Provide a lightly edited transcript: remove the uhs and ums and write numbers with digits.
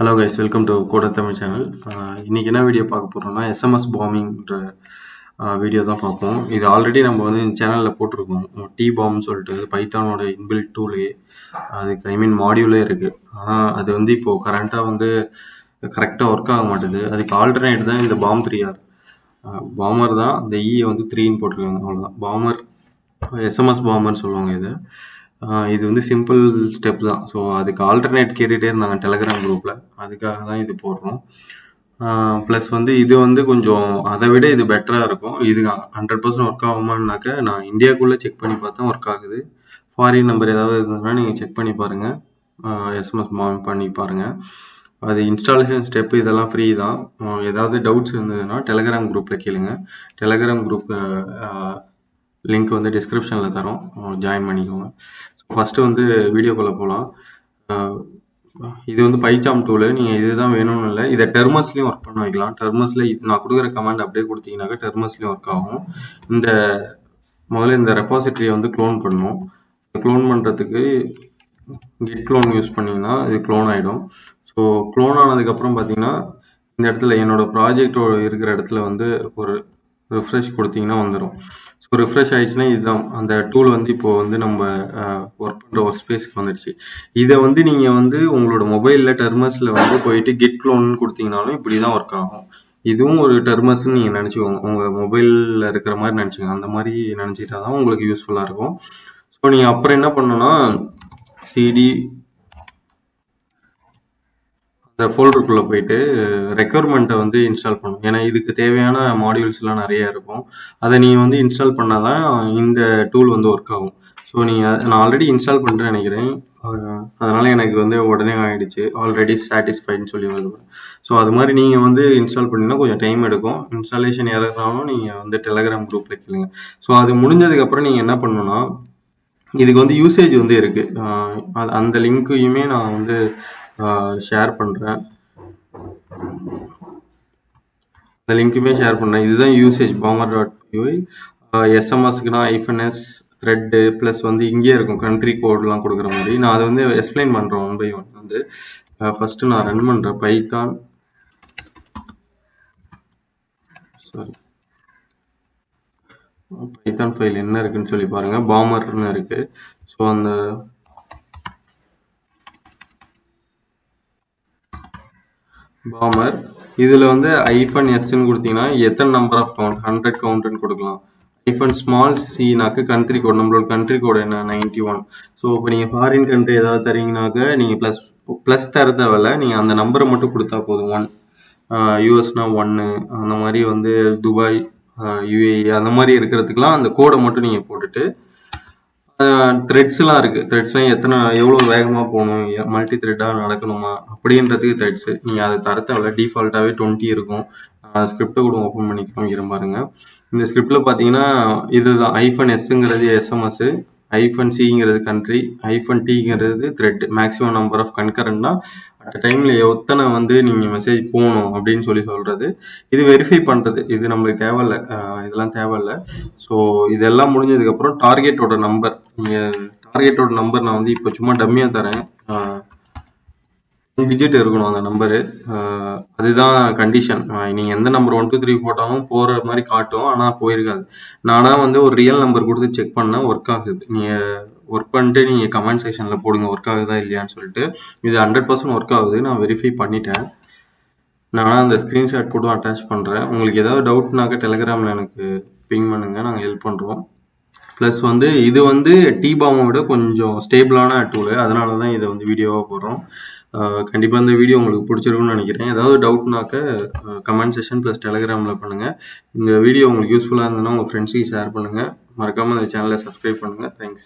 Hello guys, welcome to கோட Tamil channel. இன்றைக்கி என்ன வீடியோ பார்க்க போகிறோம்னா எஸ்எம்எஸ் பாம்பிங்ன்ற வீடியோ தான் பார்ப்போம். இது ஆல்ரெடி நம்ம வந்து இந்த சேனலில் போட்டிருக்கோம். பாம்னு சொல்லிட்டு பைத்தானோட இன்பில்ட் டூலே அதுக்கு மாடியூலே இருக்குது. ஆனால் அது வந்து இப்போது கரண்ட்டாக வந்து கரெக்டாக ஒர்க் ஆக மாட்டேது. அதுக்கு ஆல்டர்னேட் தான் இந்த BOMB3R. பாமர் தான், அந்த வந்து 3ன்னு போட்டிருக்காங்க, அவ்வளோதான். பாமர் எஸ்எம்எஸ் பாம்பர்னு சொல்லுவாங்க இது. இது வந்து சிம்பிள் ஸ்டெப் தான். ஸோ அதுக்கு ஆல்டர்னேட் கேட்டுகிட்டே இருந்தாங்க டெலகிராம் குரூப்பில். அதுக்காக தான் இது போடுறோம். ப்ளஸ் வந்து இது வந்து கொஞ்சம் அதை விட இது பெட்டராக இருக்கும். இது 100% ஒர்க் ஆகுமான்னாக்க நான் இந்தியாவுக்குள்ளே செக் பண்ணி பார்த்தேன், ஒர்க் ஆகுது. ஃபாரின் நம்பர் ஏதாவது இருந்ததுன்னா நீங்கள் செக் பண்ணி பாருங்கள், எஸ்எம்எஸ் பாம் பண்ணி பாருங்கள். அது இன்ஸ்டாலேஷன் ஸ்டெப்பு இதெல்லாம் ஃப்ரீ தான். ஏதாவது டவுட்ஸ் இருந்ததுன்னா டெலகிராம் குரூப்பில் கேளுங்க. டெலகிராம் குரூப் லிங்க் வந்து டிஸ்கிரிப்ஷனில் தரோம், ஜாயின் பண்ணிக்கோங்க. ஃபஸ்ட்டு வந்து வீடியோக்குள்ளே போகலாம். இது வந்து பைத்தாம் டூலு. நீங்கள் இதுதான் வேணும்னு இல்லை, இதை டெர்மஸ்லேயும் ஒர்க் பண்ண வைக்கலாம். டெர்மஸில் நான் கொடுக்குற கமாண்ட் அப்படியே கொடுத்தீங்கன்னாக்கா டெர்மஸ்லேயும் ஒர்க் ஆகும். முதல்ல இந்த ரெபாசிட்டரியை வந்து க்ளோன் பண்ணணும். க்ளோன் பண்ணுறதுக்கு கிட் க்ளோன் யூஸ் பண்ணிங்கன்னா இது க்ளோன் ஆகிடும். ஸோ க்ளோன் ஆனதுக்கப்புறம் பார்த்தீங்கன்னா இந்த இடத்துல என்னோடய ப்ராஜெக்ட் இருக்கிற இடத்துல வந்து ஒரு ரிஃப்ரெஷ் கொடுத்தீங்கன்னா வந்துடும். ஸோ ரிஃப்ரெஷ் ஆகிடுச்சுன்னா இதுதான் அந்த டூல் வந்து இப்போது வந்து நம்ம ஒர்க் பண்ணுற ஒர்க் ஸ்பேஸ்க்கு வந்துடுச்சு. இதை வந்து நீங்கள் வந்து உங்களோட மொபைலில் டெர்மஸில் வந்து போயிட்டு கிட் க்ளோன் கொடுத்தீங்கனாலும் இப்படி தான் ஒர்க் ஆகும். இதுவும் ஒரு டெர்மஸ்ன்னு நீங்கள் நினச்சிக்கோங்க, உங்கள் மொபைலில் இருக்கிற மாதிரி நினச்சிக்கோங்க. அந்த மாதிரி நினச்சிக்கிட்டா தான் உங்களுக்கு யூஸ்ஃபுல்லாக இருக்கும். ஸோ நீங்கள் அப்புறம் என்ன பண்ணணும்னா சிடி அந்த ஃபோல்டருக்குள்ளே போயிட்டு ரெக்யர்மெண்ட்டை வந்து இன்ஸ்டால் பண்ணணும். ஏன்னா இதுக்கு தேவையான மாடியூல்ஸ்லாம் நிறைய இருக்கும். அதை நீங்கள் வந்து இன்ஸ்டால் பண்ணால் தான் இந்த டூல் வந்து ஒர்க் ஆகும். ஸோ நான் ஆல்ரெடி இன்ஸ்டால் பண்ணுறேன்னு நினைக்கிறேன், அதனால் எனக்கு வந்து உடனே ஆகிடுச்சு. ஆல்ரெடி சாட்டிஸ்ஃபைடுன்னு சொல்லி வருது. ஸோ அது மாதிரி நீங்கள் வந்து இன்ஸ்டால் பண்ணிங்கன்னா கொஞ்சம் டைம் எடுக்கும். இன்ஸ்டாலேஷன் எறர்னாலும் நீங்கள் வந்து டெலகிராம் குரூப்பில் கேளுங்க. ஸோ அது முடிஞ்சதுக்கப்புறம் நீங்கள் என்ன பண்ணணும்னா, இதுக்கு வந்து யூசேஜ் வந்து இருக்குது. அந்த லிங்க்கையுமே நான் வந்து ஷேர் பண்ணுறேன். இந்த லிங்க்குமே ஷேர் பண்ணுறேன். இதுதான் usage bomber.py. எஸ்எம்எஸ்க்குனா -s thread plus வந்து இங்கே இருக்கும் கண்ட்ரி கோட்லாம் கொடுக்குற மாதிரி. நான் அதை வந்து எக்ஸ்பிளைன் பண்ணுறேன் 1 by 1 வந்து. ஃபஸ்ட்டு நான் ரன் பண்ணுறேன் பைத்தான் ஃபைல் என்ன இருக்குன்னு சொல்லி பாருங்கள். பாமர்னு இருக்குது. ஸோ அந்த பாமர் இதில் வந்து -sன்னு கொடுத்தீங்கன்னா எத்தனை நம்பர் ஆஃப் கவுண்ட் 100 கவுண்ட்டுன்னு கொடுக்கலாம். -small cனாக்க கண்ட்ரி கோட், நம்மளோட கண்ட்ரி கோட் என்ன 91. ஸோ இப்போ நீங்கள் ஃபாரின் கண்ட்ரி ஏதாவது தரீங்கனாக்க நீங்கள் ப்ளஸ் தர தேவையில்ல, நீங்கள் அந்த நம்பரை மட்டும் கொடுத்தா போதும். 1 யூஎஸ்னா 1, அந்த மாதிரி வந்து துபாய் யூஏஇ அந்த மாதிரி இருக்கிறதுக்கெலாம் அந்த கோடை மட்டும் நீங்கள் போட்டுட்டு த்ரெட்ஸ்லாம் இருக்குது. த்ரெட்ஸ்லாம் எவ்வளோ வேகமாக போகணும், மல்டி த்ரெட்டாக நடக்கணுமா அப்படின்றதுக்கு த்ரெட்ஸு நீங்கள் அதை தர தேவையில்ல. டிஃபால்ட்டாகவே 20 இருக்கும். ஸ்கிரிப்டை கூட ஓப்பன் பண்ணி காமிக்கிறேன் பாருங்கள். இந்த ஸ்கிரிப்டில் பார்த்தீங்கன்னா இதுதான் -sங்கிறது எஸ்எம்எஸ்ஸு, -cங்கிறது கண்ட்ரி, -tங்கிறது த்ரெட். மேக்ஸிமம் நம்பர் ஆஃப் கன்கரண்ட்னா அட் டைமில் எத்தனை வந்து நீங்கள் மெசேஜ் போகணும் அப்படின்னு சொல்கிறது. இது வெரிஃபை பண்ணுறது, இது நம்மளுக்கு தேவையில்லை, இதெல்லாம் தேவையில்லை. ஸோ இதெல்லாம் முடிஞ்சதுக்கப்புறம் டார்கெட்டோட நம்பர், டார்கெட்டோட நம்பர் நான் வந்து இப்போ சும்மா டம்மியாக தரேன். டிஜிட் இருக்கணும் அந்த நம்பரு. அதுதான் கண்டிஷன். நீங்கள் எந்த நம்பர் 1 2 3 போட்டாலும் போகிற மாதிரி காட்டும், ஆனால் போயிருக்காது. நானாக வந்து ஒரு ரியல் நம்பர் கொடுத்து செக் பண்ணால் ஒர்க் ஆகுது. நீங்கள் ஒர்க் பண்ணிட்டு நீங்கள் கமெண்ட் செக்ஷனில் போடுங்க ஒர்க் ஆகுதா இல்லையான்னு சொல்லிட்டு. இது 100% ஒர்க் ஆகுது, நான் வெரிஃபை பண்ணிட்டேன். நான் அந்த ஸ்க்ரீன்ஷாட் கூட அட்டாச் பண்ணுறேன். உங்களுக்கு ஏதாவது டவுட்னாக்க டெலகிராமில் எனக்கு பிங் பண்ணுங்கள், நாங்கள் ஹெல்ப் பண்ணுறோம். ப்ளஸ் வந்து இது வந்து பாம்பை விட கொஞ்சம் ஸ்டேபிளான டூலு, அதனால தான் இதை வந்து வீடியோவாக போடுறோம். கண்டிப்பாக இந்த வீடியோ உங்களுக்கு பிடிச்சிருக்குன்னு நினைக்கிறேன். ஏதாவது டவுட்னாக்க கமெண்ட் செக்ஷன் ப்ளஸ் டெலகிராமில் பண்ணுங்கள். இந்த வீடியோ உங்களுக்கு யூஸ்ஃபுல்லாக இருந்ததுன்னா உங்கள் ஃப்ரெண்ட்ஸுக்கு ஷேர் பண்ணுங்கள். மறக்காமல் இந்த சேனலை சப்ஸ்கிரைப் பண்ணுங்கள். தேங்க்ஸ்.